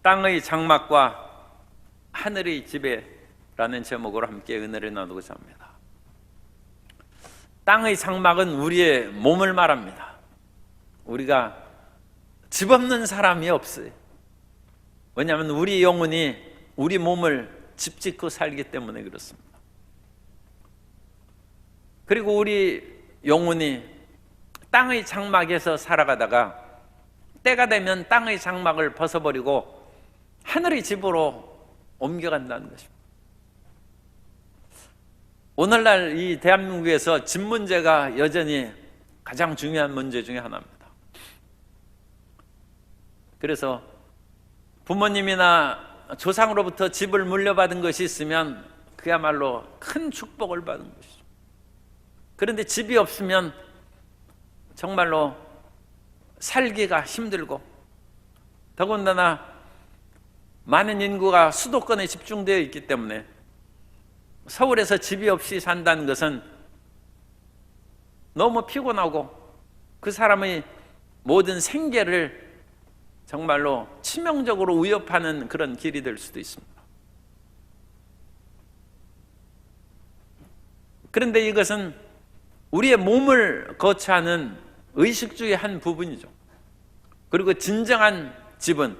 땅의 장막과 하늘의 지배라는 제목으로 함께 은혜를 나누고자 합니다. 땅의 장막은 우리의 몸을 말합니다. 우리가 집 없는 사람이 없어요. 왜냐하면 우리 영혼이 우리 몸을 집 짓고 살기 때문에 그렇습니다. 그리고 우리 영혼이 땅의 장막에서 살아가다가 때가 되면 땅의 장막을 벗어버리고 하늘의 집으로 옮겨간다는 것입니다. 오늘날 이 대한민국에서 집 문제가 여전히 가장 중요한 문제 중에 하나입니다. 그래서 부모님이나 조상으로부터 집을 물려받은 것이 있으면 그야말로 큰 축복을 받은 것이죠. 그런데 집이 없으면 정말로 살기가 힘들고, 더군다나 많은 인구가 수도권에 집중되어 있기 때문에 서울에서 집이 없이 산다는 것은 너무 피곤하고 그 사람의 모든 생계를 정말로 치명적으로 위협하는 그런 길이 될 수도 있습니다. 그런데 이것은 우리의 몸을 거처하는 의식주의 한 부분이죠. 그리고 진정한 집은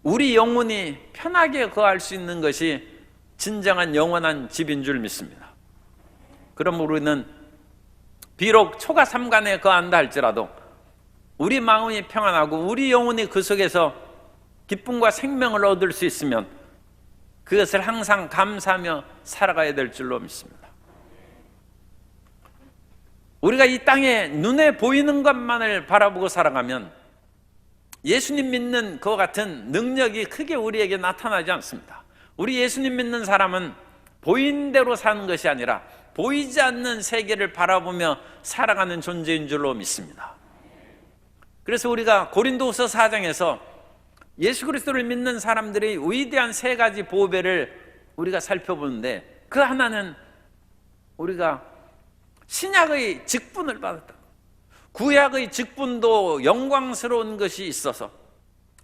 우리 영혼이 편하게 거할 수 있는 것이 진정한 영원한 집인 줄 믿습니다. 그럼 우리는 비록 초가 삼간에 거한다 할지라도 우리 마음이 평안하고 우리 영혼이 그 속에서 기쁨과 생명을 얻을 수 있으면 그것을 항상 감사하며 살아가야 될 줄로 믿습니다. 우리가 이 땅에 눈에 보이는 것만을 바라보고 살아가면 예수님 믿는 그와 같은 능력이 크게 우리에게 나타나지 않습니다. 우리 예수님 믿는 사람은 보이는 대로 사는 것이 아니라 보이지 않는 세계를 바라보며 살아가는 존재인 줄로 믿습니다. 그래서 우리가 고린도후서 4장에서 예수 그리스도를 믿는 사람들의 위대한 세 가지 보배를 우리가 살펴보는데, 그 하나는 우리가 신약의 직분을 받았다. 구약의 직분도 영광스러운 것이 있어서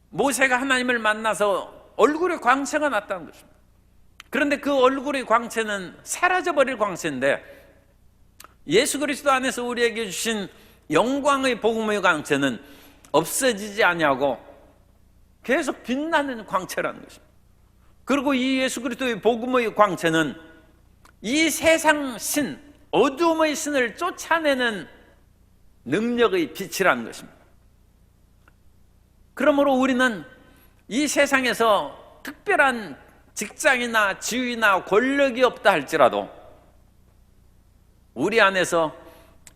모세가 하나님을 만나서 얼굴에 광채가 났다는 것입니다. 그런데 그 얼굴의 광채는 사라져버릴 광채인데, 예수 그리스도 안에서 우리에게 주신 영광의 복음의 광채는 없어지지 아니하고 계속 빛나는 광채라는 것입니다. 그리고 이 예수 그리스도의 복음의 광채는 이 세상 신, 어둠의 신을 쫓아내는 능력의 빛이라는 것입니다. 그러므로 우리는 이 세상에서 특별한 직장이나 지위나 권력이 없다 할지라도 우리 안에서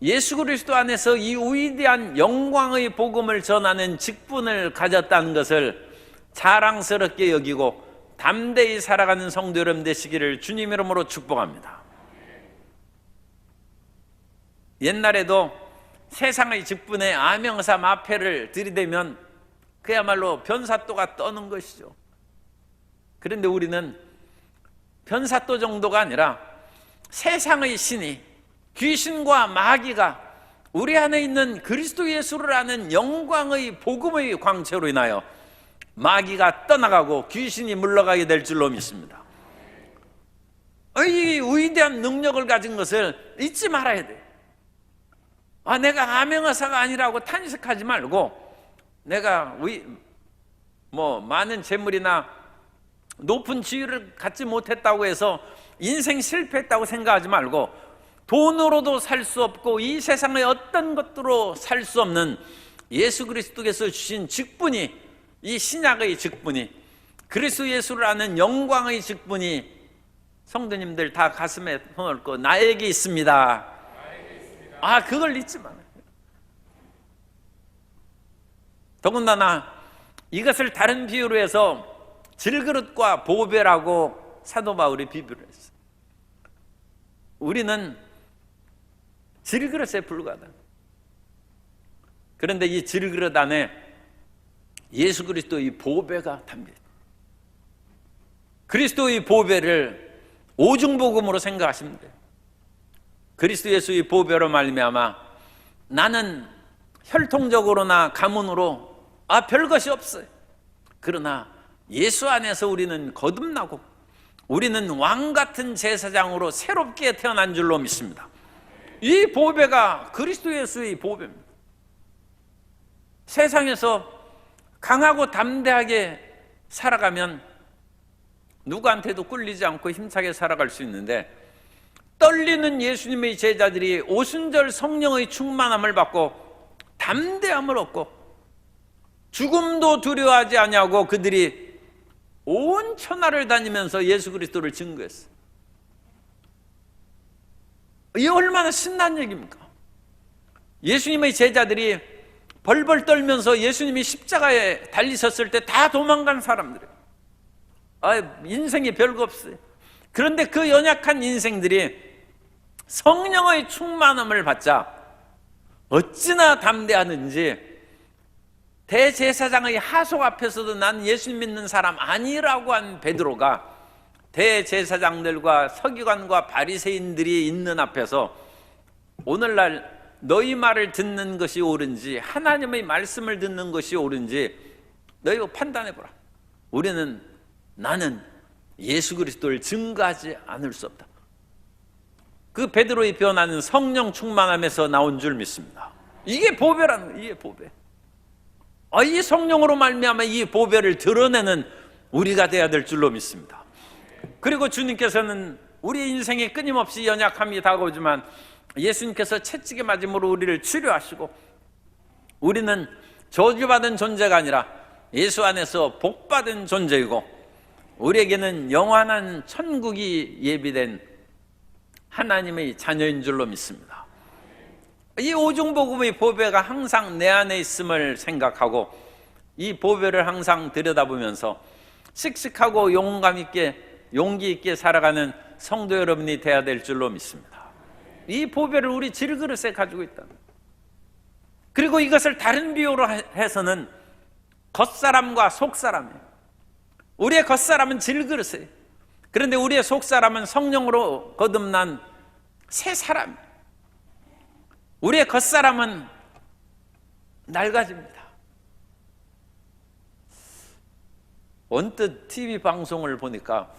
예수 그리스도 안에서 이 위대한 영광의 복음을 전하는 직분을 가졌다는 것을 자랑스럽게 여기고 담대히 살아가는 성도 여러분 되시기를 주님 이름으로 축복합니다. 옛날에도 세상의 직분에 아명사 마패를 들이대면 그야말로 변사또가 떠는 것이죠. 그런데 우리는 변사또 정도가 아니라 세상의 신이, 귀신과 마귀가 우리 안에 있는 그리스도 예수를 아는 영광의 복음의 광채로 인하여 마귀가 떠나가고 귀신이 물러가게 될 줄로 믿습니다. 이 위대한 능력을 가진 것을 잊지 말아야 돼. 내가 암행어사가 아니라고 탄식하지 말고, 내가 많은 재물이나 높은 지위를 갖지 못했다고 해서 인생 실패했다고 생각하지 말고, 돈으로도 살 수 없고 이 세상의 어떤 것으로 살 수 없는 예수 그리스도께서 주신 직분이, 이 신약의 직분이, 그리스도 예수를 아는 영광의 직분이 성도님들 다 가슴에 손을 얹고 나에게 있습니다. 그걸 잊지 마요. 더군다나 이것을 다른 비유로 해서 질그릇과 보배라고 사도 바울이 비유를 했어요. 우리는 질그릇에 불과하다. 그런데 이 질그릇 안에 예수 그리스도의 보배가 담겨있다. 그리스도의 보배를 오중복음으로 생각하시면 돼요. 그리스도 예수의 보배로 말미암아 나는 혈통적으로나 가문으로 별것이 없어요. 그러나 예수 안에서 우리는 거듭나고 우리는 왕 같은 제사장으로 새롭게 태어난 줄로 믿습니다. 이 보배가 그리스도 예수의 보배입니다. 세상에서 강하고 담대하게 살아가면 누구한테도 꿀리지 않고 힘차게 살아갈 수 있는데, 떨리는 예수님의 제자들이 오순절 성령의 충만함을 받고 담대함을 얻고 죽음도 두려워하지 아니하고 그들이 온 천하를 다니면서 예수 그리스도를 증거했어요. 이게 얼마나 신난 얘기입니까? 예수님의 제자들이 벌벌 떨면서 예수님이 십자가에 달리셨을 때 다 도망간 사람들이에요. 인생이 별거 없어요. 그런데 그 연약한 인생들이 성령의 충만함을 받자 어찌나 담대하는지, 대제사장의 하속 앞에서도 난 예수님 믿는 사람 아니라고 한 베드로가 대제사장들과 서기관과 바리새인들이 있는 앞에서 오늘날 너희 말을 듣는 것이 옳은지 하나님의 말씀을 듣는 것이 옳은지 너희가 판단해보라. 나는 예수 그리스도를 증거하지 않을 수 없다. 그 베드로의 변화는 성령 충만함에서 나온 줄 믿습니다. 이게 보배라는 거예요. 이게 보배. 이 성령으로 말미암아 이 보배를 드러내는 우리가 돼야 될 줄로 믿습니다. 그리고 주님께서는 우리 인생에 끊임없이 연약함이 다가오지만 예수님께서 채찍에 맞음으로 우리를 치료하시고 우리는 저주받은 존재가 아니라 예수 안에서 복받은 존재이고 우리에게는 영원한 천국이 예비된 하나님의 자녀인 줄로 믿습니다. 이 오중복음의 보배가 항상 내 안에 있음을 생각하고 이 보배를 항상 들여다보면서 씩씩하고 용기 있게 살아가는 성도 여러분이 되어야 될 줄로 믿습니다. 이 보배를 우리 질그릇에 가지고 있다. 그리고 이것을 다른 비유로 해서는 겉사람과 속사람이에요. 우리의 겉사람은 질그릇이에요. 그런데 우리의 속사람은 성령으로 거듭난 새 사람. 우리의 겉사람은 낡아집니다. 언뜻 TV 방송을 보니까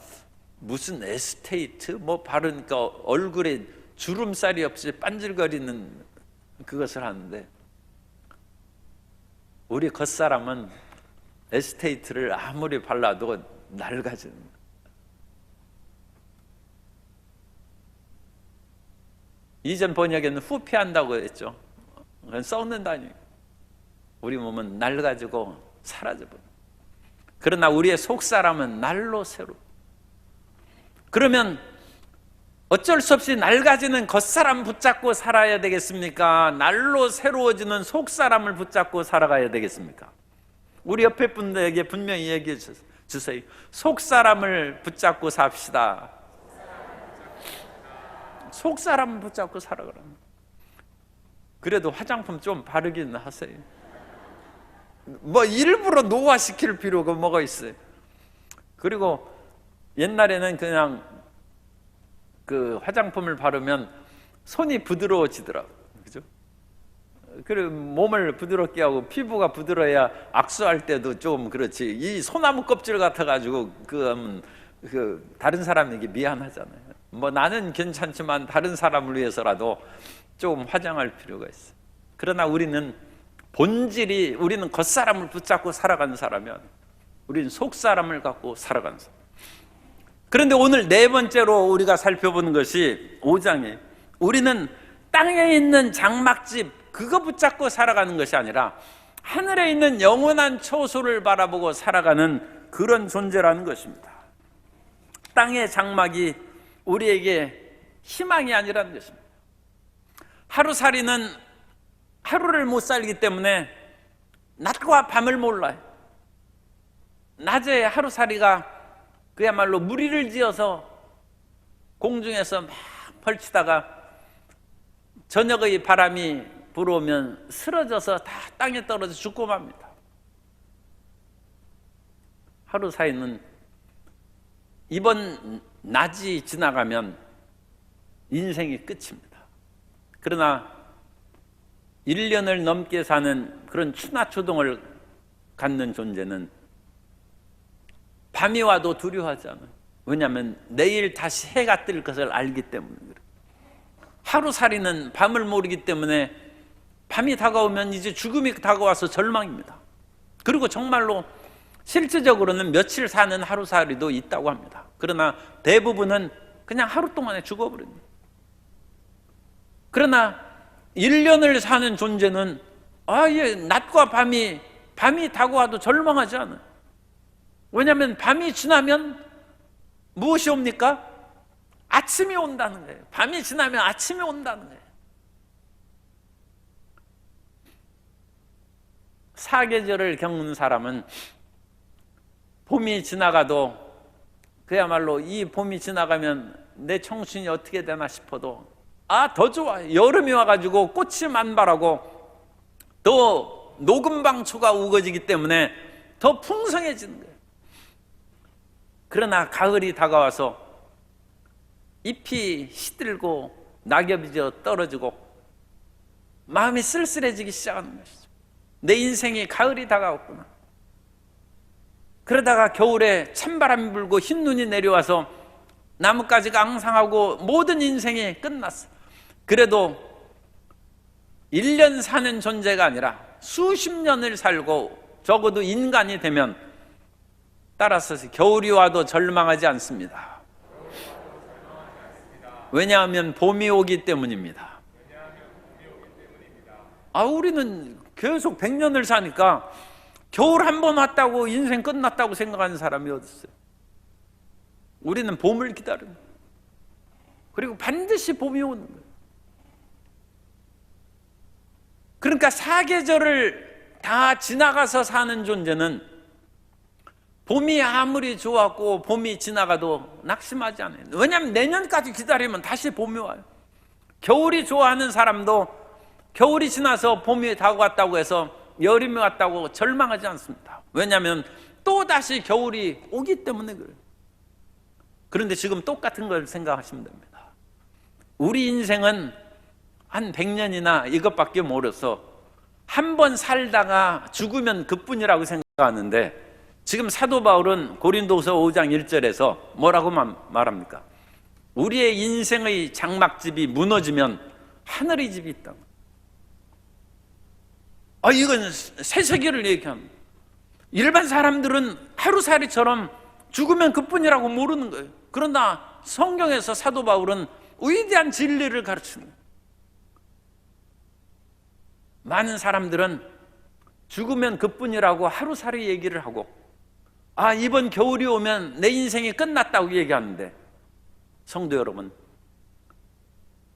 무슨 에스테이트 바르니까 얼굴에 주름살이 없이 반질거리는 그것을 하는데, 우리 겉사람은 에스테이트를 아무리 발라도 낡아지는 거예요. 이전 번역에는 후패한다고 했죠. 그건 썩는다니. 우리 몸은 낡아지고 사라져버려. 그러나 우리의 속사람은 날로 새로. 그러면 어쩔 수 없이 낡아지는 겉사람 붙잡고 살아야 되겠습니까? 날로 새로워지는 속사람을 붙잡고 살아가야 되겠습니까? 우리 옆에 분들에게 분명히 얘기해 주세요. 속사람을 붙잡고 삽시다. 속사람 붙잡고 살아가라. 그래도 화장품 좀 바르긴 하세요. 일부러 노화시킬 필요가 뭐가 있어요. 그리고 옛날에는 그냥 그 화장품을 바르면 손이 부드러워지더라고요. 그죠? 그리고 몸을 부드럽게 하고 피부가 부드러워야 악수할 때도 좀 그렇지. 이 소나무 껍질 같아가지고 다른 사람에게 미안하잖아요. 나는 괜찮지만 다른 사람을 위해서라도 조금 화장할 필요가 있어요. 그러나 우리는 우리는 겉사람을 붙잡고 살아가는 사람이면 우리는 속사람을 갖고 살아가는 사람. 그런데 오늘 네 번째로 우리가 살펴보는 것이 5장이에요. 우리는 땅에 있는 장막집 그거 붙잡고 살아가는 것이 아니라 하늘에 있는 영원한 초소를 바라보고 살아가는 그런 존재라는 것입니다. 땅의 장막이 우리에게 희망이 아니라는 것입니다. 하루살이는 하루를 못 살기 때문에 낮과 밤을 몰라요. 낮에 하루살이가 그야말로 무리를 지어서 공중에서 막 펼치다가 저녁의 바람이 불어오면 쓰러져서 다 땅에 떨어져 죽고 맙니다. 하루살이는 이번 낮이 지나가면 인생이 끝입니다. 그러나 1년을 넘게 사는 그런 추나초동을 갖는 존재는 밤이 와도 두려워하지 않아요. 왜냐하면 내일 다시 해가 뜰 것을 알기 때문에 그래요. 하루살이는 밤을 모르기 때문에 밤이 다가오면 이제 죽음이 다가와서 절망입니다. 그리고 정말로 실질적으로는 며칠 사는 하루살이도 있다고 합니다. 그러나 대부분은 그냥 하루 동안에 죽어버립니다. 그러나 1년을 사는 존재는 낮과 밤이 다가와도 절망하지 않아요. 왜냐하면 밤이 지나면 무엇이 옵니까? 아침이 온다는 거예요. 밤이 지나면 아침이 온다는 거예요. 사계절을 겪는 사람은 봄이 지나가도 그야말로 이 봄이 지나가면 내 청춘이 어떻게 되나 싶어도 더 좋아. 여름이 와가지고 꽃이 만발하고 더 녹음방초가 우거지기 때문에 더 풍성해지는 거예요. 그러나 가을이 다가와서 잎이 시들고 낙엽이 떨어지고 마음이 쓸쓸해지기 시작하는 것이죠. 내 인생이 가을이 다가왔구나. 그러다가 겨울에 찬바람이 불고 흰 눈이 내려와서 나뭇가지가 앙상하고 모든 인생이 끝났어. 그래도 1년 사는 존재가 아니라 수십 년을 살고 적어도 인간이 되면 따라서 겨울이 와도 절망하지 않습니다. 왜냐하면 봄이 오기 때문입니다. 우리는 계속 100년을 사니까 겨울 한 번 왔다고 인생 끝났다고 생각하는 사람이 어디 있어요? 우리는 봄을 기다립니다. 그리고 반드시 봄이 오는 거예요. 그러니까 사계절을 다 지나가서 사는 존재는 봄이 아무리 좋았고 봄이 지나가도 낙심하지 않아요. 왜냐하면 내년까지 기다리면 다시 봄이 와요. 겨울이 좋아하는 사람도 겨울이 지나서 봄이 다가왔다고 해서 여름이 왔다고 절망하지 않습니다. 왜냐하면 또다시 겨울이 오기 때문에 그래요. 그런데 지금 똑같은 걸 생각하시면 됩니다. 우리 인생은 한 100년이나 이것밖에 모르서 한 번 살다가 죽으면 그뿐이라고 생각하는데 지금 사도 바울은 고린도서 5장 1절에서 뭐라고 말합니까? 우리의 인생의 장막집이 무너지면 하늘의 집이 있다. 이건 새 세계를 얘기합니다. 일반 사람들은 하루살이처럼 죽으면 그뿐이라고 모르는 거예요. 그러나 성경에서 사도 바울은 위대한 진리를 가르치는 거예요. 많은 사람들은 죽으면 그뿐이라고 하루살이 얘기를 하고 이번 겨울이 오면 내 인생이 끝났다고 얘기하는데 성도 여러분,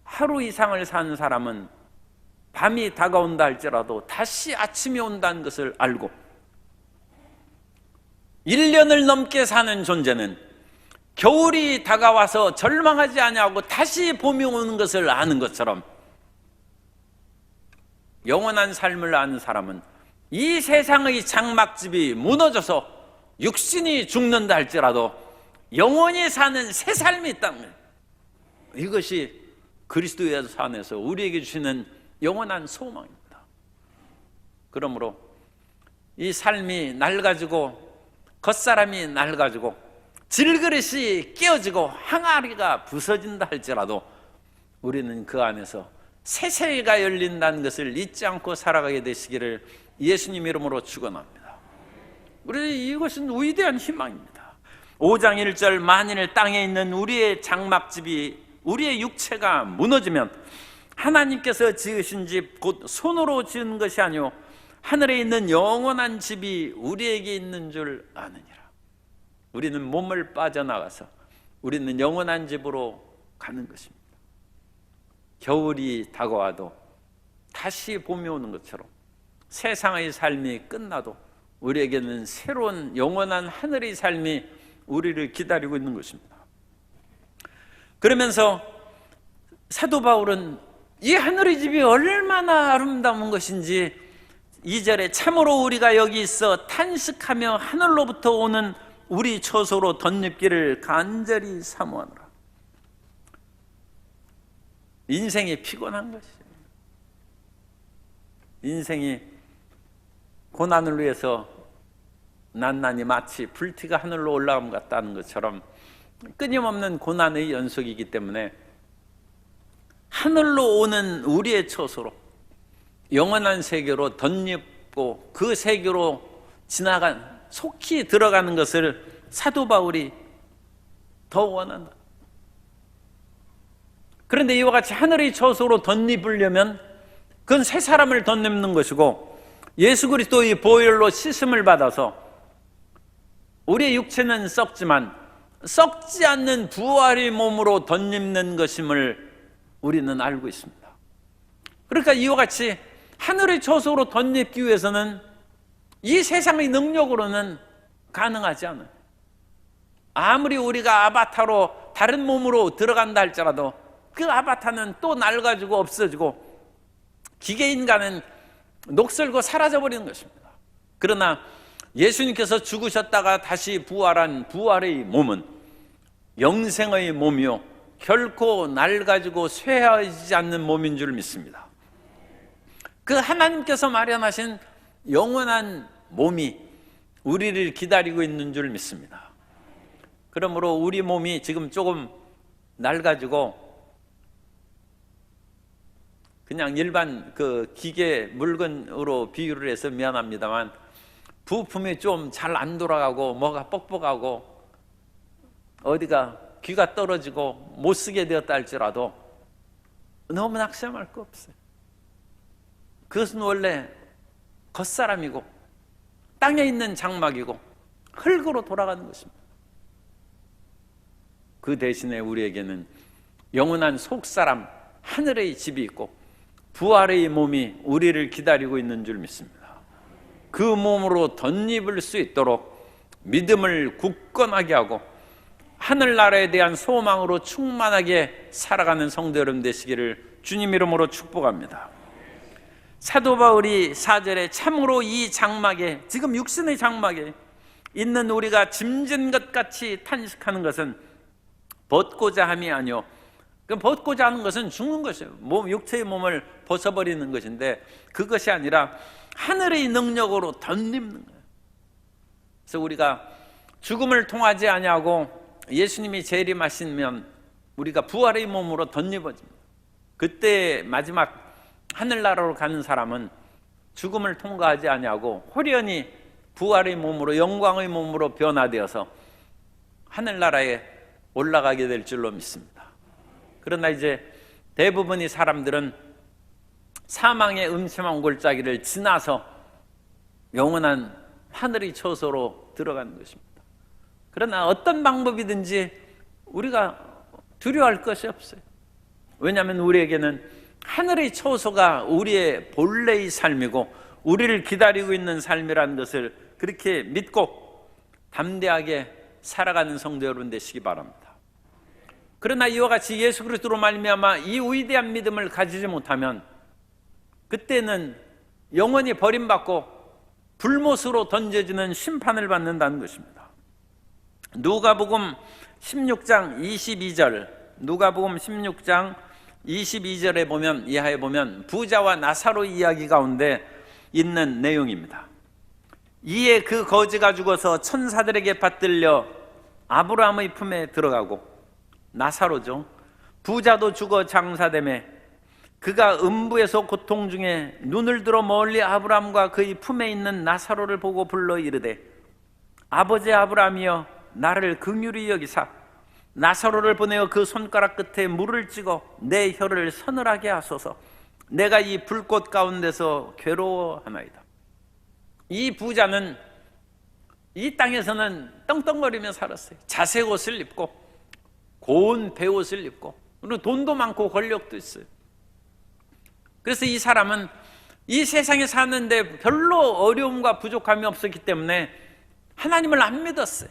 하루 이상을 사는 사람은 밤이 다가온다 할지라도 다시 아침이 온다는 것을 알고 1년을 넘게 사는 존재는 겨울이 다가와서 절망하지 아니하고 다시 봄이 오는 것을 아는 것처럼 영원한 삶을 아는 사람은 이 세상의 장막집이 무너져서 육신이 죽는다 할지라도 영원히 사는 새 삶이 있다는 거예요. 이것이 그리스도의 안에서 우리에게 주시는 영원한 소망입니다. 그러므로 이 삶이 낡아지고 겉사람이 낡아지고 질그릇이 깨어지고 항아리가 부서진다 할지라도 우리는 그 안에서 새 세계가 열린다는 것을 잊지 않고 살아가게 되시기를 예수님 이름으로 축원합니다. 우리 이것은 위대한 희망입니다. 5장 1절 만일 땅에 있는 우리의 장막집이 우리의 육체가 무너지면 하나님께서 지으신 집 곧 손으로 지은 것이 아니오 하늘에 있는 영원한 집이 우리에게 있는 줄 아느니라. 우리는 몸을 빠져나가서 우리는 영원한 집으로 가는 것입니다. 겨울이 다가와도 다시 봄이 오는 것처럼 세상의 삶이 끝나도 우리에게는 새로운 영원한 하늘의 삶이 우리를 기다리고 있는 것입니다. 그러면서 사도 바울은 이 하늘의 집이 얼마나 아름다운 것인지 2절에 참으로 우리가 여기 있어 탄식하며 하늘로부터 오는 우리 처소로 덧입기를 간절히 사모하노라. 인생이 피곤한 것이죠. 인생이 고난을 위해서 난난이 마치 불티가 하늘로 올라감 같다는 것처럼 끊임없는 고난의 연속이기 때문에 하늘로 오는 우리의 처소로 영원한 세계로 덧입고 그 세계로 속히 들어가는 것을 사도 바울이 더 원한다. 그런데 이와 같이 하늘의 처소로 덧입으려면 그건 새 사람을 덧입는 것이고, 예수 그리스도의 보혈로 씻음을 받아서 우리의 육체는 썩지만 썩지 않는 부활의 몸으로 덧입는 것임을 우리는 알고 있습니다. 그러니까 이와 같이 하늘의 처소로 덧입기 위해서는 이 세상의 능력으로는 가능하지 않아요. 아무리 우리가 아바타로 다른 몸으로 들어간다 할지라도 그 아바타는 또 낡아지고 없어지고 기계인간은 녹슬고 사라져버리는 것입니다. 그러나 예수님께서 죽으셨다가 다시 부활한 부활의 몸은 영생의 몸이요 결코 낡아지고 쇠하지 않는 몸인 줄 믿습니다. 그 하나님께서 마련하신 영원한 몸이 우리를 기다리고 있는 줄 믿습니다. 그러므로 우리 몸이 지금 조금 낡아지고 그냥 일반 그 기계 물건으로 비유를 해서 미안합니다만 부품이 좀 잘 안 돌아가고 뭐가 뻑뻑하고 어디가 귀가 떨어지고 못 쓰게 되었다 할지라도 너무 낙심할 거 없어요. 그것은 원래 겉사람이고 땅에 있는 장막이고 흙으로 돌아가는 것입니다. 그 대신에 우리에게는 영원한 속사람 하늘의 집이 있고 부활의 몸이 우리를 기다리고 있는 줄 믿습니다. 그 몸으로 덧입을 수 있도록 믿음을 굳건하게 하고 하늘나라에 대한 소망으로 충만하게 살아가는 성도 여러분 되시기를 주님 이름으로 축복합니다. 사도 바울이 4절에 참으로 이 장막에, 지금 육신의 장막에 있는 우리가 짐진 것 같이 탄식하는 것은 벗고자 함이 아니요, 그 벗고자 하는 것은 죽는 것이에요. 육체의 몸을 벗어버리는 것인데 그것이 아니라 하늘의 능력으로 덧입는 거예요. 그래서 우리가 죽음을 통하지 아니하고 예수님이 재림하시면 우리가 부활의 몸으로 덧입어집니다. 그때 마지막 하늘나라로 가는 사람은 죽음을 통과하지 아니하고 호련히 부활의 몸으로 영광의 몸으로 변화되어서 하늘나라에 올라가게 될 줄로 믿습니다. 그러나 이제 대부분의 사람들은 사망의 음침한 골짜기를 지나서 영원한 하늘의 처소로 들어가는 것입니다. 그러나 어떤 방법이든지 우리가 두려워할 것이 없어요. 왜냐하면 우리에게는 하늘의 처소가 우리의 본래의 삶이고 우리를 기다리고 있는 삶이라는 것을 그렇게 믿고 담대하게 살아가는 성도 여러분 되시기 바랍니다. 그러나 이와 같이 예수 그리스도로 말미암아 이 위대한 믿음을 가지지 못하면 그때는 영원히 버림받고 불못으로 던져지는 심판을 받는다는 것입니다. 누가복음 16장 22절, 누가복음 16장 22절에 보면, 이하에 보면 부자와 나사로 이야기 가운데 있는 내용입니다. 이에 그 거지가 죽어서 천사들에게 받들려 아브라함의 품에 들어가고, 나사로죠, 부자도 죽어 장사되매 그가 음부에서 고통 중에 눈을 들어 멀리 아브라함과 그의 품에 있는 나사로를 보고 불러 이르되 아버지 아브라함이여 나를 긍휼히 여기사 나사로를 보내어 그 손가락 끝에 물을 찍어 내 혀를 서늘하게 하소서. 내가 이 불꽃 가운데서 괴로워하나이다. 이 부자는 이 땅에서는 떵떵거리며 살았어요. 자색 옷을 입고 고운 베옷을 입고, 그리고 돈도 많고 권력도 있어요. 그래서 이 사람은 이 세상에 사는데 별로 어려움과 부족함이 없었기 때문에 하나님을 안 믿었어요.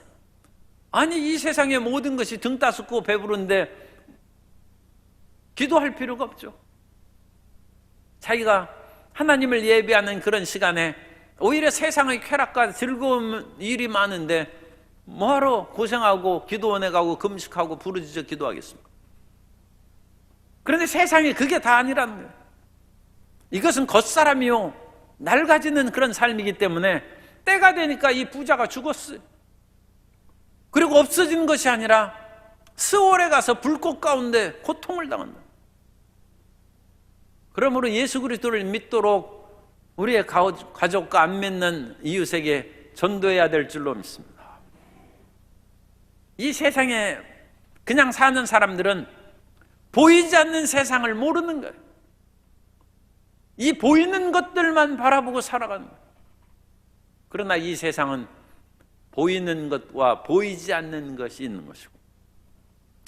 아니, 이 세상의 모든 것이 등 따숩고 배부른데 기도할 필요가 없죠. 자기가 하나님을 예배하는 그런 시간에 오히려 세상의 쾌락과 즐거운 일이 많은데 뭐하러 고생하고 기도원에 가고 금식하고 부르짖어 기도하겠습니까? 그런데 세상에 그게 다 아니라는 거예요. 이것은 겉사람이요 낡아지는 그런 삶이기 때문에 때가 되니까 이 부자가 죽었어요. 그리고 없어진 것이 아니라 스월에 가서 불꽃 가운데 고통을 당한다. 그러므로 예수 그리스도를 믿도록 우리의 가족과 안 믿는 이웃에게 전도해야 될 줄로 믿습니다. 이 세상에 그냥 사는 사람들은 보이지 않는 세상을 모르는 거예요. 이 보이는 것들만 바라보고 살아가는 거예요. 그러나 이 세상은 보이는 것과 보이지 않는 것이 있는 것이고,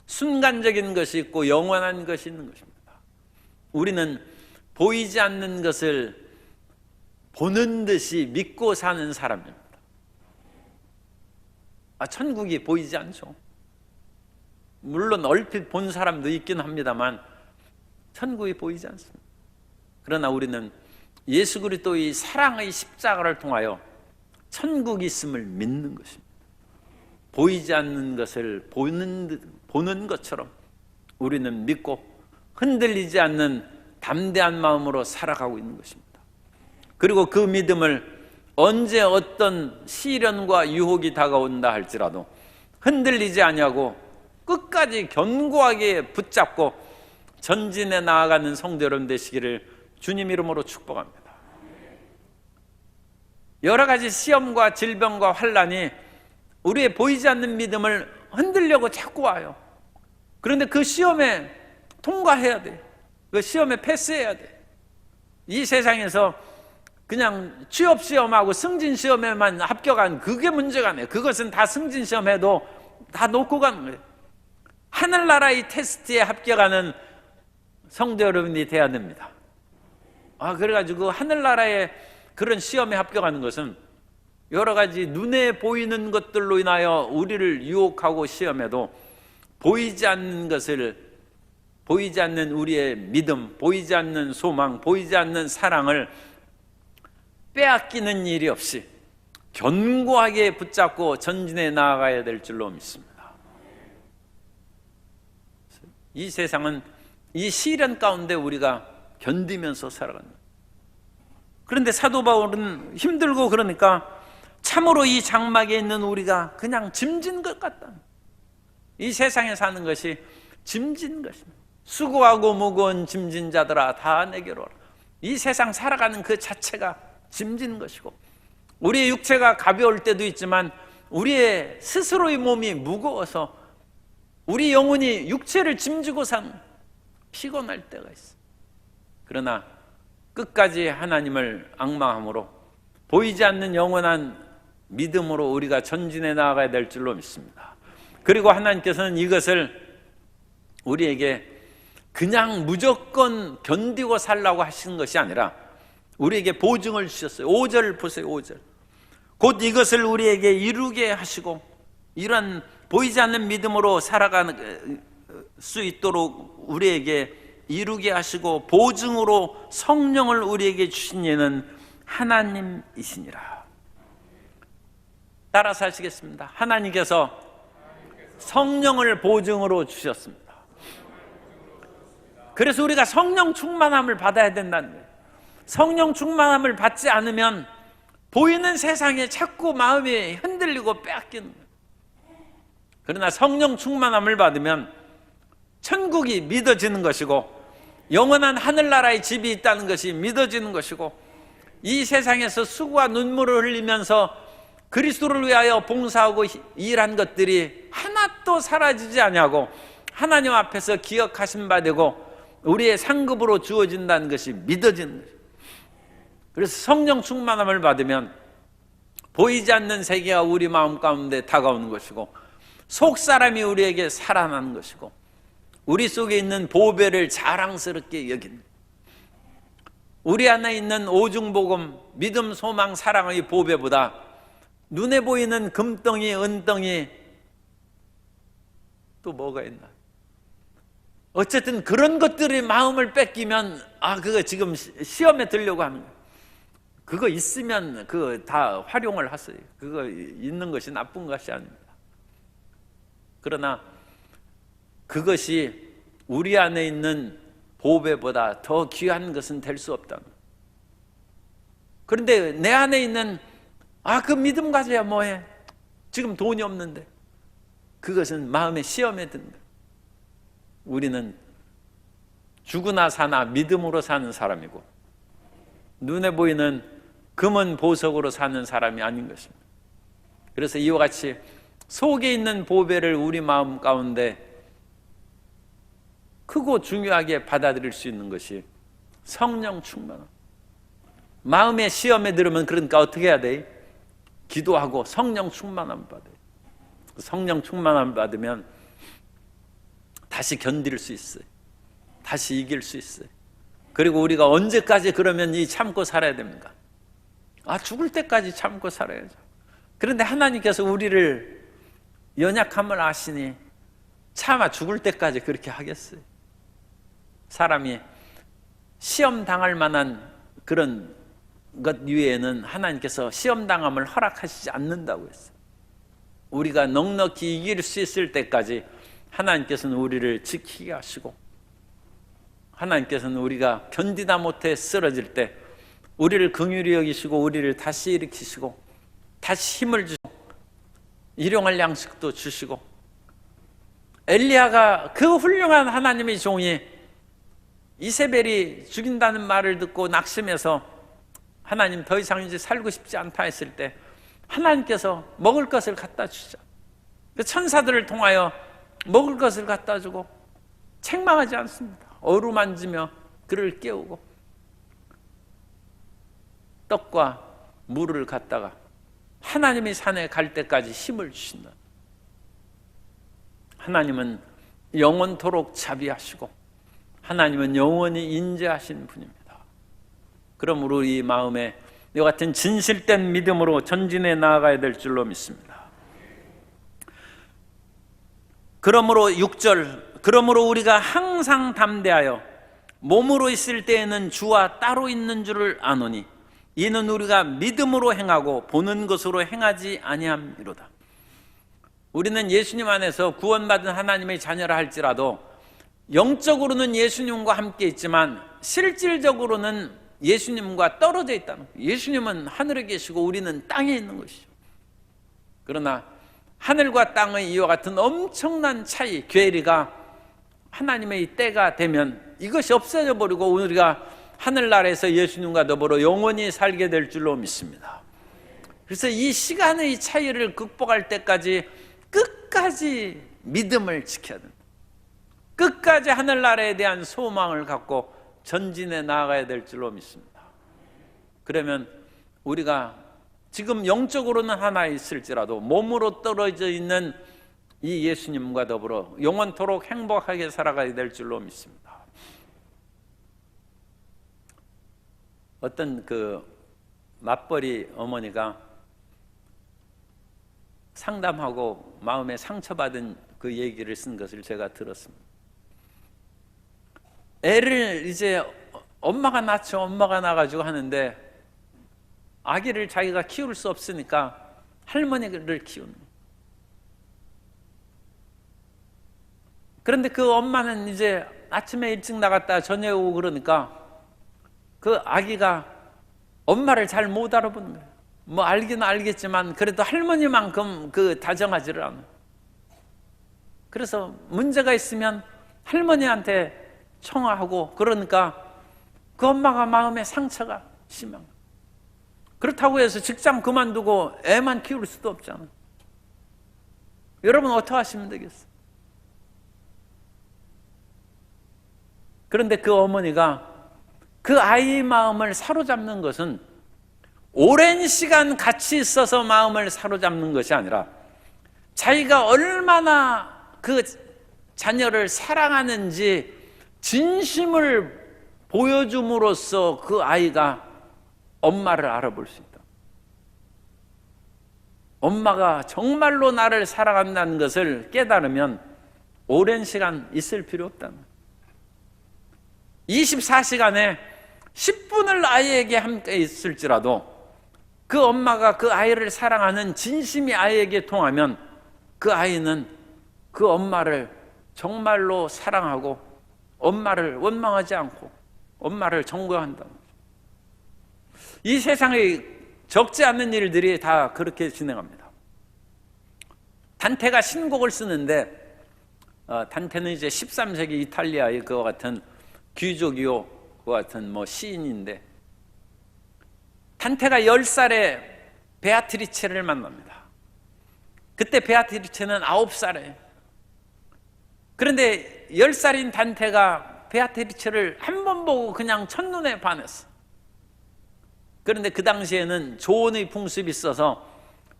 순간적인 것이 있고 영원한 것이 있는 것입니다. 우리는 보이지 않는 것을 보는 듯이 믿고 사는 사람입니다. 천국이 보이지 않죠. 물론 얼핏 본 사람도 있긴 합니다만 천국이 보이지 않습니다. 그러나 우리는 예수 그리스도의 사랑의 십자가를 통하여 천국이 있음을 믿는 것입니다. 보이지 않는 것을 보는 것처럼 우리는 믿고 흔들리지 않는 담대한 마음으로 살아가고 있는 것입니다. 그리고 그 믿음을 언제 어떤 시련과 유혹이 다가온다 할지라도 흔들리지 아니하고 끝까지 견고하게 붙잡고 전진해 나아가는 성도 여러분 되시기를 주님 이름으로 축복합니다. 여러 가지 시험과 질병과 환난이 우리의 보이지 않는 믿음을 흔들려고 자꾸 와요. 그런데 그 시험에 통과해야 돼. 그 시험에 패스해야 돼. 이 세상에서 그냥 취업시험하고 승진시험에만 합격한 그게 문제가 아니에요. 그것은 다 승진시험해도 다 놓고 가는 거예요. 하늘나라의 테스트에 합격하는 성도 여러분이 돼야 됩니다. 그래가지고 하늘나라의 그런 시험에 합격하는 것은 여러 가지 눈에 보이는 것들로 인하여 우리를 유혹하고 시험해도 보이지 않는 것을, 보이지 않는 우리의 믿음, 보이지 않는 소망, 보이지 않는 사랑을 빼앗기는 일이 없이 견고하게 붙잡고 전진해 나아가야 될 줄로 믿습니다. 이 세상은 이 시련 가운데 우리가 견디면서 살아간다. 그런데 사도 바울은 힘들고 그러니까 참으로 이 장막에 있는 우리가 그냥 짐진 것 같다. 이 세상에 사는 것이 짐진 것입니다. 수고하고 무거운 짐진 자들아 다 내게로 오라. 이 세상 살아가는 그 자체가 짐진 것이고, 우리의 육체가 가벼울 때도 있지만 우리의 스스로의 몸이 무거워서 우리 영혼이 육체를 짐지고 사는, 피곤할 때가 있어. 그러나 끝까지 하나님을 앙망함으로 보이지 않는 영원한 믿음으로 우리가 전진해 나아가야 될 줄로 믿습니다. 그리고 하나님께서는 이것을 우리에게 그냥 무조건 견디고 살라고 하시는 것이 아니라 우리에게 보증을 주셨어요. 5절 보세요. 5절. 곧 이것을 우리에게 이루게 하시고, 이런 보이지 않는 믿음으로 살아가는 수 있도록 우리에게 이루게 하시고 보증으로 성령을 우리에게 주신 이는 하나님이시니라. 따라서 하시겠습니다. 하나님께서 성령을 보증으로 주셨습니다. 그래서 우리가 성령 충만함을 받아야 된다는 거예요. 성령 충만함을 받지 않으면 보이는 세상에 자꾸 마음이 흔들리고 빼앗기는 거예요. 그러나 성령 충만함을 받으면 천국이 믿어지는 것이고 영원한 하늘나라의 집이 있다는 것이 믿어지는 것이고, 이 세상에서 수고와 눈물을 흘리면서 그리스도를 위하여 봉사하고 일한 것들이 하나도 사라지지 아니하고 하나님 앞에서 기억하신 바 되고 우리의 상급으로 주어진다는 것이 믿어지는 것이죠. 그래서 성령 충만함을 받으면 보이지 않는 세계가 우리 마음 가운데 다가오는 것이고, 속사람이 우리에게 살아나는 것이고, 우리 속에 있는 보배를 자랑스럽게 여기는, 우리 안에 있는 오중복음, 믿음, 소망, 사랑의 보배보다 눈에 보이는 금덩이, 은덩이 또 뭐가 있나? 어쨌든 그런 것들이 마음을 뺏기면 그거 지금 시험에 들려고 하는 거예요. 그거 있으면 그거 다 활용을 하세요. 그거 있는 것이 나쁜 것이 아닙니다. 그러나 그것이 우리 안에 있는 보배보다 더 귀한 것은 될 수 없다. 그런데 내 안에 있는 그 믿음 가져야 뭐해? 지금 돈이 없는데. 그것은 마음의 시험에 든 거예요. 우리는 죽으나 사나 믿음으로 사는 사람이고, 눈에 보이는 금은 보석으로 사는 사람이 아닌 것입니다. 그래서 이와 같이 속에 있는 보배를 우리 마음 가운데 크고 중요하게 받아들일 수 있는 것이 성령 충만함. 마음의 시험에 들으면 그러니까 어떻게 해야 돼? 기도하고 성령 충만함 받아요. 성령 충만함 받으면 다시 견딜 수 있어요. 다시 이길 수 있어요. 그리고 우리가 언제까지 그러면 참고 살아야 됩니까? 죽을 때까지 참고 살아야죠. 그런데 하나님께서 우리를 연약함을 아시니 차마 죽을 때까지 그렇게 하겠어요. 사람이 시험 당할 만한 그런 것 위에는 하나님께서 시험 당함을 허락하시지 않는다고 했어요. 우리가 넉넉히 이길 수 있을 때까지 하나님께서는 우리를 지키게 하시고, 하나님께서는 우리가 견디다 못해 쓰러질 때 우리를 긍휼히 여기시고 우리를 다시 일으키시고 다시 힘을 주시고 일용할 양식도 주시고, 엘리야가 그 훌륭한 하나님의 종이 이세벨이 죽인다는 말을 듣고 낙심해서 하나님 더 이상 이제 살고 싶지 않다 했을 때 하나님께서 먹을 것을 갖다 주자. 그 천사들을 통하여 먹을 것을 갖다 주고 책망하지 않습니다. 어루만지며 그를 깨우고 떡과 물을 갖다가 하나님의 산에 갈 때까지 힘을 주신다. 하나님은 영원토록 자비하시고 하나님은 영원히 인자하신 분입니다. 그러므로 이 마음에 이와 같은 진실된 믿음으로 전진해 나아가야 될 줄로 믿습니다. 그러므로 6절, 그러므로 우리가 항상 담대하여 몸으로 있을 때에는 주와 따로 있는 줄을 아노니 이는 우리가 믿음으로 행하고 보는 것으로 행하지 아니함이로다. 우리는 예수님 안에서 구원받은 하나님의 자녀라 할지라도 영적으로는 예수님과 함께 있지만 실질적으로는 예수님과 떨어져 있다는 거예요. 예수님은 하늘에 계시고 우리는 땅에 있는 것이죠. 그러나 하늘과 땅의 이와 같은 엄청난 차이, 괴리가 하나님의 때가 되면 이것이 없어져 버리고 우리가 하늘나라에서 예수님과 더불어 영원히 살게 될 줄로 믿습니다. 그래서 이 시간의 차이를 극복할 때까지 끝까지 믿음을 지켜야 됩니다. 끝까지 하늘나라에 대한 소망을 갖고 전진해 나아가야 될 줄로 믿습니다. 그러면 우리가 지금 영적으로는 하나 있을지라도 몸으로 떨어져 있는 이 예수님과 더불어 영원토록 행복하게 살아가야 될 줄로 믿습니다. 어떤 그 맞벌이 어머니가 상담하고 마음에 상처받은 그 얘기를 쓴 것을 제가 들었습니다. 애를 이제 엄마가 낳죠. 엄마가 낳아가지고 하는데 아기를 자기가 키울 수 없으니까 할머니를 키우는 거예요. 그런데 그 엄마는 이제 아침에 일찍 나갔다 저녁에 오고 그러니까 그 아기가 엄마를 잘 못 알아보는 거예요. 뭐 알기는 알겠지만 그래도 할머니만큼 그 다정하지를 않아요. 그래서 문제가 있으면 할머니한테 청하고 그러니까 그 엄마가 마음에 상처가 심한 거예요. 그렇다고 해서 직장 그만두고 애만 키울 수도 없잖아요. 여러분 어떻게 하시면 되겠어요? 그런데 그 어머니가 그 아이의 마음을 사로잡는 것은 오랜 시간 같이 있어서 마음을 사로잡는 것이 아니라 자기가 얼마나 그 자녀를 사랑하는지 진심을 보여줌으로써 그 아이가 엄마를 알아볼 수 있다. 엄마가 정말로 나를 사랑한다는 것을 깨달으면 오랜 시간 있을 필요 없다는 거예요. 24시간에 10분을 아이에게 함께 있을지라도 그 엄마가 그 아이를 사랑하는 진심이 아이에게 통하면 그 아이는 그 엄마를 정말로 사랑하고 엄마를 원망하지 않고 엄마를 존경한다. 이 세상의 적지 않은 일들이 다 그렇게 진행합니다. 단테가 신곡을 쓰는데 단테는 이제 13세기 이탈리아의 그와 같은 귀족이요 그와 같은 시인인데, 단테가 10살에 베아트리체를 만납니다. 그때 베아트리체는 9살이에요. 그런데 10살인 단테가 베아트리체를 한 번 보고 그냥 첫눈에 반했어. 그런데 그 당시에는 조언의 풍습이 있어서,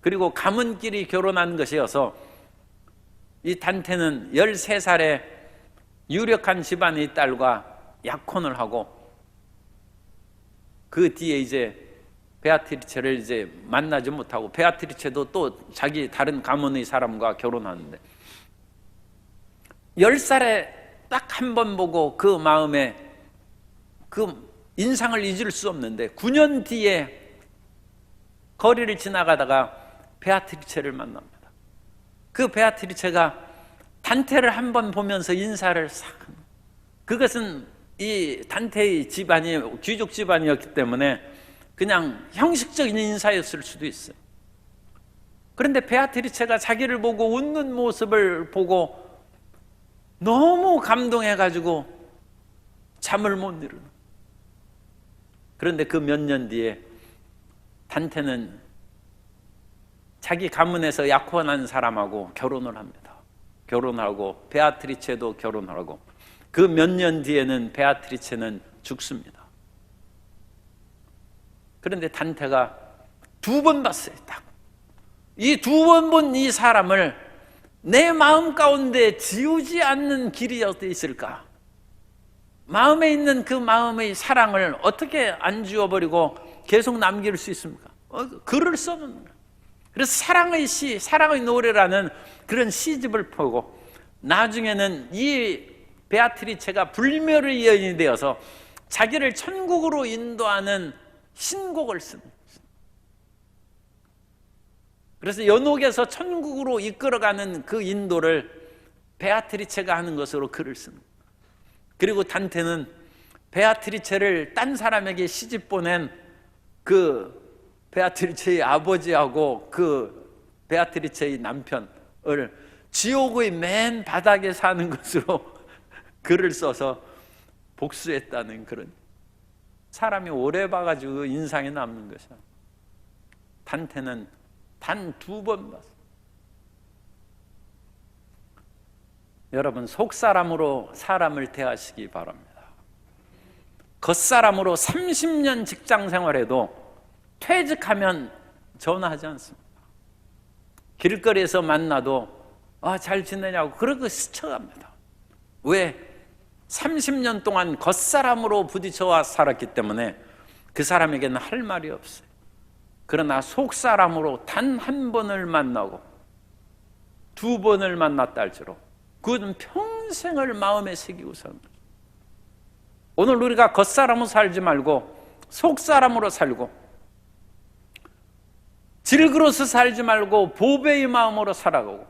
그리고 가문끼리 결혼한 것이어서 이 단테는 13살에 유력한 집안의 딸과 약혼을 하고, 그 뒤에 이제 베아트리체를 이제 만나지 못하고, 베아트리체도 또 자기 다른 가문의 사람과 결혼하는데, 10살에 딱 한 번 보고 그 마음에 그 인상을 잊을 수 없는데, 9년 뒤에 거리를 지나가다가 베아트리체를 만납니다. 그 베아트리체가 단테를 한 번 보면서 인사를 싹, 그것은 이 단테의 집안이 귀족 집안이었기 때문에 그냥 형식적인 인사였을 수도 있어요. 그런데 베아트리체가 자기를 보고 웃는 모습을 보고 너무 감동해가지고 잠을 못 이루는. 그런데 그 몇 년 뒤에 단테는 자기 가문에서 약혼한 사람하고 결혼을 합니다. 결혼하고 베아트리체도 결혼하고, 그 몇 년 뒤에는 베아트리체는 죽습니다. 그런데 단테가 2번 봤어요. 딱 이 2번 본 이 사람을 내 마음 가운데 지우지 않는 길이 어디 있을까? 마음에 있는 그 마음의 사랑을 어떻게 안 지워버리고 계속 남길 수 있습니까? 글을 써놓는 거예요. 그래서 사랑의 시, 사랑의 노래라는 그런 시집을 펴고, 나중에는 이 베아트리체가 불멸의 여인이 되어서 자기를 천국으로 인도하는 신곡을 씁니다. 그래서 연옥에서 천국으로 이끌어가는 그 인도를 베아트리체가 하는 것으로 글을 씁니다. 그리고 단테는 베아트리체를 딴 사람에게 시집 보낸 그 베아트리체의 아버지하고 그 베아트리체의 남편을 지옥의 맨 바닥에 사는 것으로 글을 써서 복수했다는 그런, 사람이 오래 봐가지고 인상이 남는 것이야. 단테는 단 2번 봤어요. 여러분, 속사람으로 사람을 대하시기 바랍니다. 겉사람으로 30년 직장 생활해도 퇴직하면 전화하지 않습니다. 길거리에서 만나도 잘 지내냐고 그러고 스쳐갑니다. 왜? 30년 동안 겉사람으로 부딪혀와 살았기 때문에 그 사람에게는 할 말이 없어요. 그러나 속사람으로 단 한 번을 만나고 2번을 만났다 할지라도 그것은 평생을 마음에 새기고 사는 거죠. 오늘 우리가 겉사람으로 살지 말고 속사람으로 살고, 질그러서 살지 말고 보배의 마음으로 살아가고,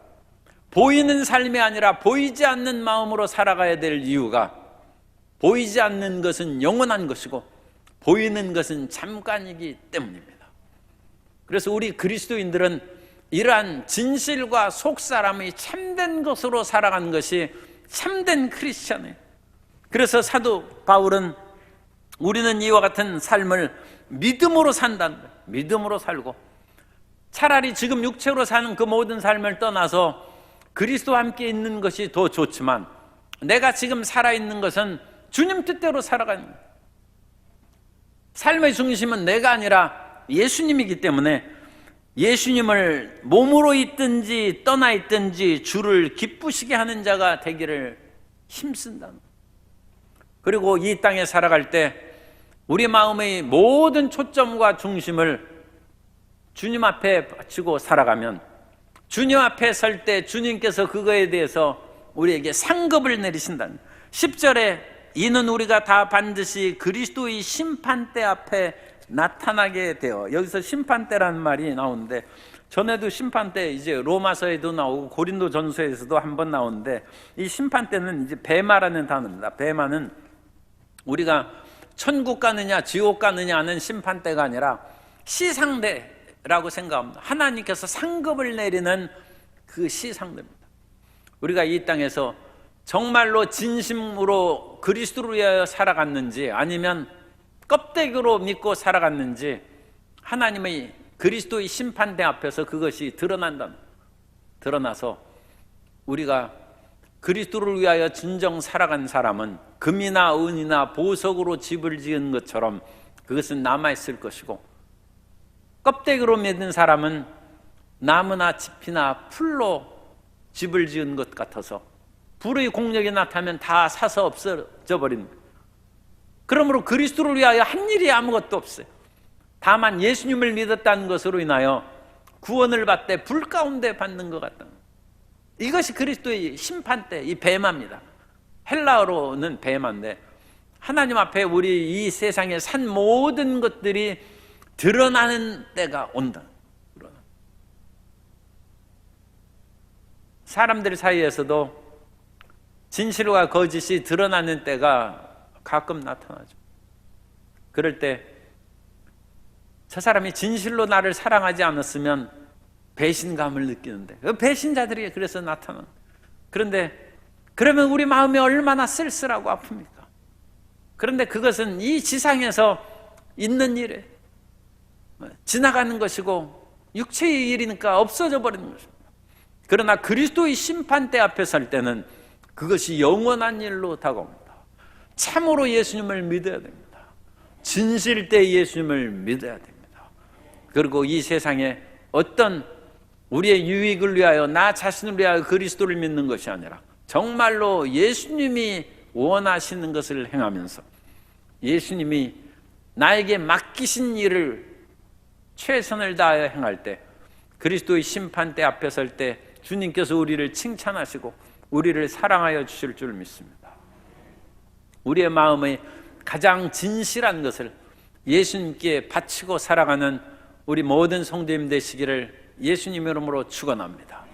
보이는 삶이 아니라 보이지 않는 마음으로 살아가야 될 이유가, 보이지 않는 것은 영원한 것이고 보이는 것은 잠깐이기 때문입니다. 그래서 우리 그리스도인들은 이러한 진실과 속사람이 참된 것으로 살아가는 것이 참된 크리스찬이에요. 그래서 사도 바울은 우리는 이와 같은 삶을 믿음으로 산다는 거예요. 믿음으로 살고, 차라리 지금 육체로 사는 그 모든 삶을 떠나서 그리스도와 함께 있는 것이 더 좋지만, 내가 지금 살아있는 것은 주님 뜻대로 살아가는 거예요. 삶의 중심은 내가 아니라 예수님이기 때문에 예수님을 몸으로 있든지 떠나 있든지 주를 기쁘시게 하는 자가 되기를 힘쓴다. 그리고 이 땅에 살아갈 때 우리 마음의 모든 초점과 중심을 주님 앞에 바치고 살아가면, 주님 앞에 설 때 주님께서 그거에 대해서 우리에게 상급을 내리신다는, 10절에 이는 우리가 다 반드시 그리스도의 심판대 앞에 나타나게 되어, 여기서 심판대라는 말이 나오는데, 전에도 심판대 이제 로마서에도 나오고 고린도 전서에서도 한번 나오는데, 이 심판대는 이제 베마라는 단어입니다. 베마는 우리가 천국 가느냐 지옥 가느냐 하는 심판대가 아니라 시상대라고 생각합니다. 하나님께서 상급을 내리는 그 시상대입니다. 우리가 이 땅에서 정말로 진심으로 그리스도를 위하여 살아갔는지 아니면 껍데기로 믿고 살아갔는지 하나님의 그리스도의 심판대 앞에서 그것이 드러나서 우리가 그리스도를 위하여 진정 살아간 사람은 금이나 은이나 보석으로 집을 지은 것처럼 그것은 남아있을 것이고, 껍데기로 믿는 사람은 나무나 짚이나 풀로 집을 지은 것 같아서 불의 공력이 나타나면 다 사서 없어져 버립니다. 그러므로 그리스도를 위하여 한 일이 아무것도 없어요. 다만 예수님을 믿었다는 것으로 인하여 구원을 받되 불 가운데 받는 것 같다. 이것이 그리스도의 심판대, 이 베마입니다. 헬라어로는 베마인데, 하나님 앞에 우리 이 세상에 산 모든 것들이 드러나는 때가 온다. 사람들 사이에서도 진실과 거짓이 드러나는 때가 가끔 나타나죠. 그럴 때 저 사람이 진실로 나를 사랑하지 않았으면 배신감을 느끼는데, 그 배신자들이 그래서 나타나는. 그런데 그러면 우리 마음이 얼마나 쓸쓸하고 아픕니까? 그런데 그것은 이 지상에서 있는 일에 지나가는 것이고 육체의 일이니까 없어져 버리는 것입니다. 그러나 그리스도의 심판대 앞에 설 때는 그것이 영원한 일로 다가옵니다. 참으로 예수님을 믿어야 됩니다. 진실되이 예수님을 믿어야 됩니다. 그리고 이 세상에 어떤 우리의 유익을 위하여 나 자신을 위하여 그리스도를 믿는 것이 아니라 정말로 예수님이 원하시는 것을 행하면서 예수님이 나에게 맡기신 일을 최선을 다하여 행할 때 그리스도의 심판대 앞에 설 때 주님께서 우리를 칭찬하시고 우리를 사랑하여 주실 줄 믿습니다. 우리의 마음의 가장 진실한 것을 예수님께 바치고 살아가는 우리 모든 성도님 되시기를 예수님 이름으로 축원합니다.